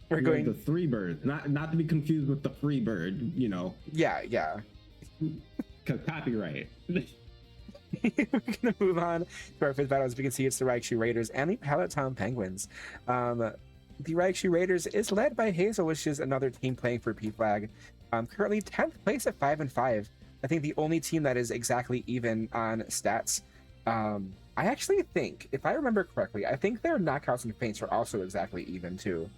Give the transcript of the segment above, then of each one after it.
We're You're going. the three bird, not to be confused with the free bird. You know, Yeah, yeah. copyright. We're gonna move on to our fifth battle. As we can see, it's the Raichu Raiders and the Pallet Penguins. The Raichu Raiders is led by Hazel, which is another team playing for P Flag. Currently 10th place at 5-5. I think the only team that is exactly even on stats. I actually think, if I remember correctly, I think their knockouts and feints are also exactly even too.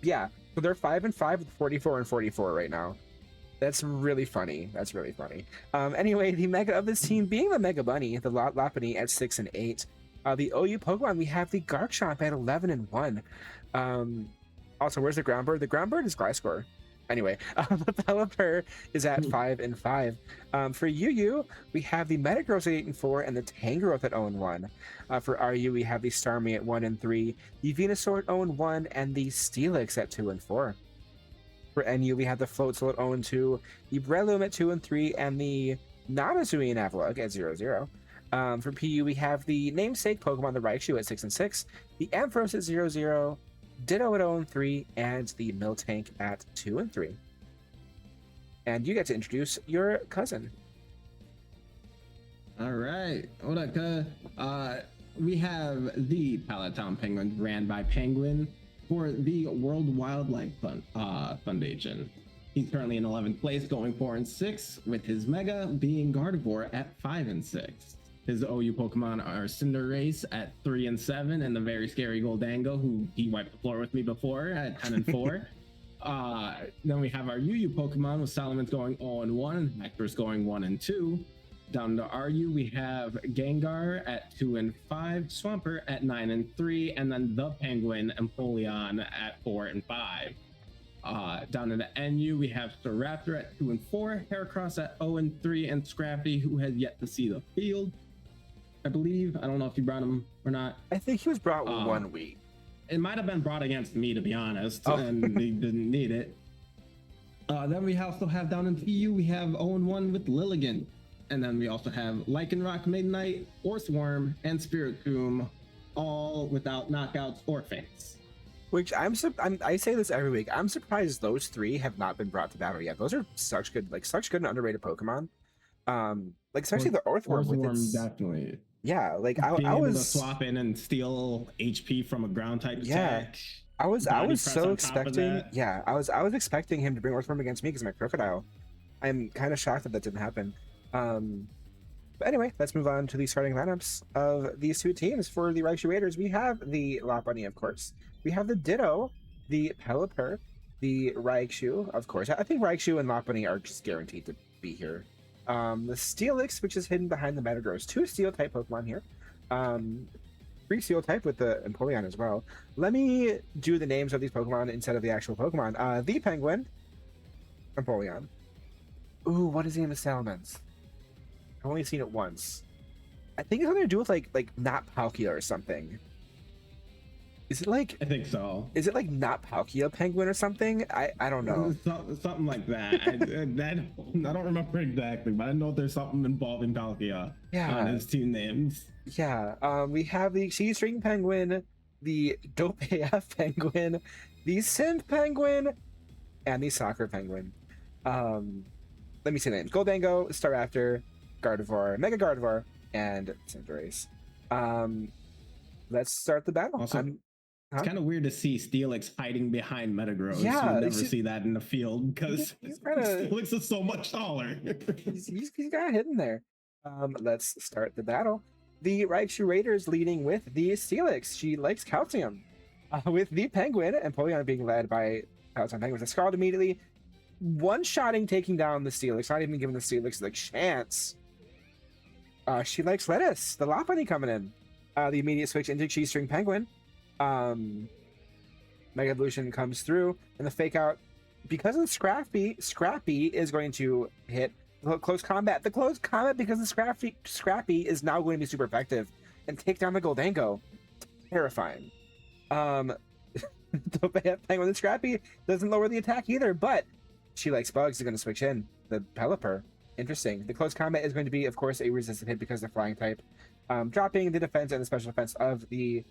Yeah, so they're 5-5 with 44 and 44 right now. That's really funny. That's really funny. Anyway, the mega of this team being the Mega Bunny, the Lopunny at 6-8. The OU Pokemon, we have the Garchomp at 11-1. Also, where's the Ground Bird? The Ground Bird is Gliscor. Anyway, the Pelipper is at 5-5. For UU, we have the Metagross at 8-4 and the Tangrowth at 0-1. For RU, we have the Starmie at 1-3, the Venusaur at 0-1, and the Steelix at 2-4. For NU, we have the Floatzel at 0-2, the Breloom at 2-3, and the Nanazui and Avalugg at 0-0. For PU, we have the namesake Pokemon, the Raichu, at 6-6, the Ampharos at 0-0, Ditto at 0-3, and the Miltank at 2-3. And you get to introduce your cousin. All right, hold up, we have the Palatine Penguins ran by Penguin for the World Wildlife Foundation. He's currently in 11th place, going 4-6, with his Mega being Gardevoir at 5-6. His OU Pokemon are Cinderace at 3-7, and the very scary Goldango, who he wiped the floor with me before, at 10-4. Then we have our UU Pokemon with Salamence going 0-1, Hector's going 1-2. Down to RU, we have Gengar at 2-5, Swampert at 9-3, and then the Penguin Empoleon at 4-5. Down to the NU, we have Staraptor at 2-4, Heracross at 0-3, and Scrappy, who has yet to see the field, I believe. I don't know if you brought him or not. I think he was brought 1 week. It might have been brought against me, to be honest, and he didn't need it. Then we also have down in PU, we have 0-1 with Lilligant. And then we also have Lycanroc, Midnight, Orthworm, and Spiritomb, all without knockouts or feints. Which I say this every week. I'm surprised those three have not been brought to battle yet. Those are such good and underrated Pokemon. Like especially the Orthworm. Definitely. Yeah, like I was able to was swap in and steal HP from a ground type attack. I was so expecting. Yeah, I was expecting him to bring Orthworm against me because my Crocodile. I'm kind of shocked that didn't happen. But anyway, let's move on to the starting lineups of these two teams. For the Raichu Raiders, we have the Lopunny, of course. We have the Ditto, the Pelipper, the Raichu, of course. I think Raichu and Lopunny are just guaranteed to be here. The Steelix, which is hidden behind the Metagross. 2 Steel-type Pokemon here. 3 Steel-type with the Empoleon as well. Let me do the names of these Pokemon instead of the actual Pokemon. The Penguin, Empoleon. Ooh, what is the name of Salamence? I've only seen it once. I think it's something to do with like not Palkia or something. Is it like? I think so. Is it like not Palkia Penguin or something? I don't know. Something like that. I don't remember exactly, but I know there's something involving Palkia on his team names. Yeah. We have the X-String Penguin, the Dope AF Penguin, the Synth Penguin, and the Soccer Penguin. Let me say the names: Goldango, Staraptor, Gardevoir, Mega Gardevoir, and Cinderace. Let's start the battle. Also, it's kind of weird to see Steelix hiding behind Metagross. Yeah, you never see that in the field because Steelix is so much taller. he's kind of hidden there. Let's start the battle. The Raichu Raiders leading with the Steelix. She likes calcium. With the Penguin and Empoleon being led by Palatine Penguins. Scald immediately. One-shotting, taking down the Steelix, not even giving the Steelix the chance. She likes lettuce. The Lopunny coming in. The immediate switch into X-String Penguin. Mega Evolution comes through, and the fake out, because of Scrappy is going to hit close combat. The close combat, because of Scrappy is now going to be super effective and take down the Goldango. Terrifying. The Penguin and Scrappy doesn't lower the attack either, but she likes bugs. Is going to switch in the Pelipper. Interesting. The close combat is going to be, of course, a resistant hit because of flying type, dropping the defense and the special defense of the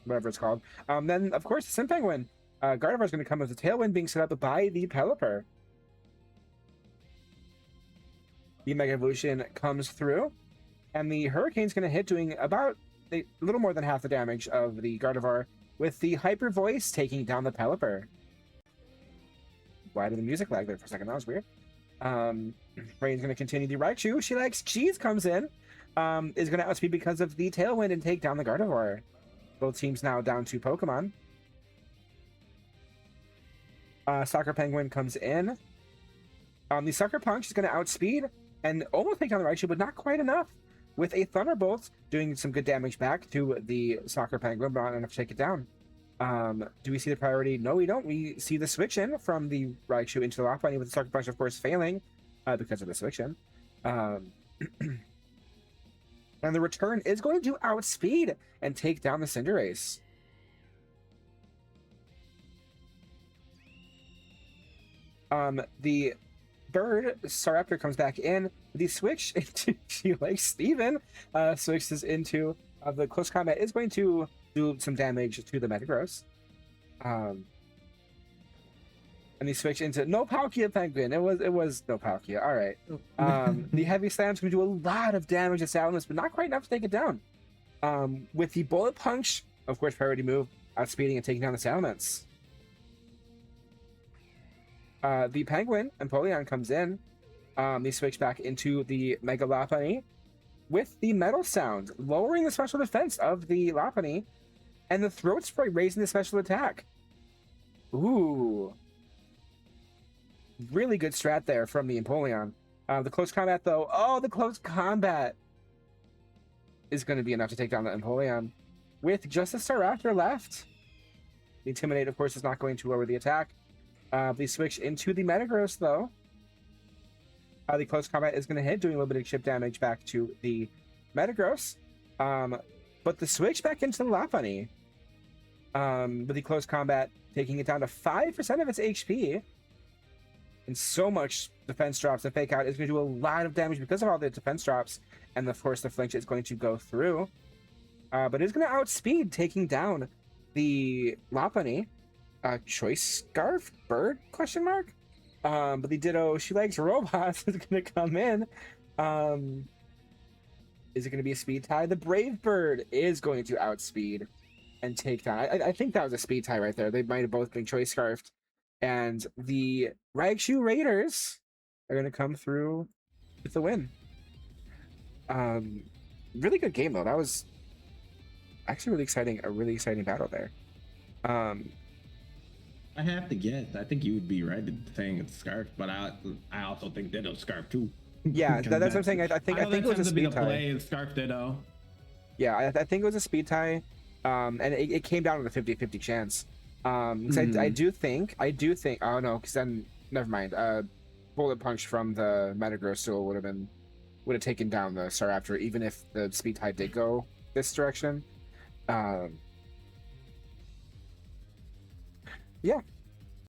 whatever it's called. Then of course the Sim Penguin. Gardevoir is going to come as a Tailwind being set up by the Pelipper. The Mega Evolution comes through, and the Hurricane's going to hit, doing about a little more than half the damage of the Gardevoir, with the Hyper Voice taking down the Pelipper. Why did the music lag there for a second? That was weird. Rain's going to continue the Raichu. She likes cheese comes in. Is going to outspeed because of the Tailwind and take down the Gardevoir. Both teams now down to Pokemon. Soccer Penguin comes in. The Sucker Punch is going to outspeed and almost take down the Raichu, but not quite enough. With a Thunderbolt doing some good damage back to the Soccer Penguin, but not enough to take it down. Do we see the priority? No, we don't. We see the switch in from the Raichu into the Lockbody, with the Sucker Punch, of course, failing because of the switch in. And the return is going to outspeed and take down the Cinderace. The Bird Staraptor comes back in. The switch into she likes Steven switches into the close combat is going to do some damage to the Metagross. And he switched into no Palkia Penguin. It was no Palkia. All right. The Heavy Slam's going to do a lot of damage to Salamence, but not quite enough to take it down. With the Bullet Punch, of course, priority move, outspeeding and taking down the Salamence. The Penguin, Empoleon, comes in. They switch back into the Mega Lopunny with the Metal Sound, lowering the special defense of the Lopunny, and the Throat Spray raising the special attack. Ooh. Really good strat there from the Empoleon. The close combat, though. Oh, the close combat is going to be enough to take down the Empoleon. With just a Staraptor left. The Intimidate, of course, is not going to lower the attack. They switch into the Metagross, though. The close combat is going to hit, doing a little bit of chip damage back to the Metagross. But the switch back into the Lopunny. With the close combat taking it down to 5% of its HP. And so much defense drops. The Fake Out is going to do a lot of damage because of all the defense drops. And of course, the Flinch is going to go through. But it's going to outspeed, taking down the Lopunny. Choice Scarf? Bird? Question mark? But the Ditto She Likes Robots is going to come in. Is it going to be a speed tie? The Brave Bird is going to outspeed and take down. I think that was a speed tie right there. They might have both been Choice Scarfed. And the Raichu Raiders are going to come through with the win. Really good game, though. That was actually really exciting. A really exciting battle there. I have to guess. I think you would be right in saying it's Scarf, but I also think Ditto Scarf too. Yeah, that's what I'm saying. I think it was a speed tie. Play Scarf Ditto. Yeah, I think it was a speed tie, and it came down to the 50-50 chance. I do think. Oh no, because then never mind. Bullet Punch from the Metagross still would have taken down the Staraptor, even if the speed tie did go this direction. Yeah,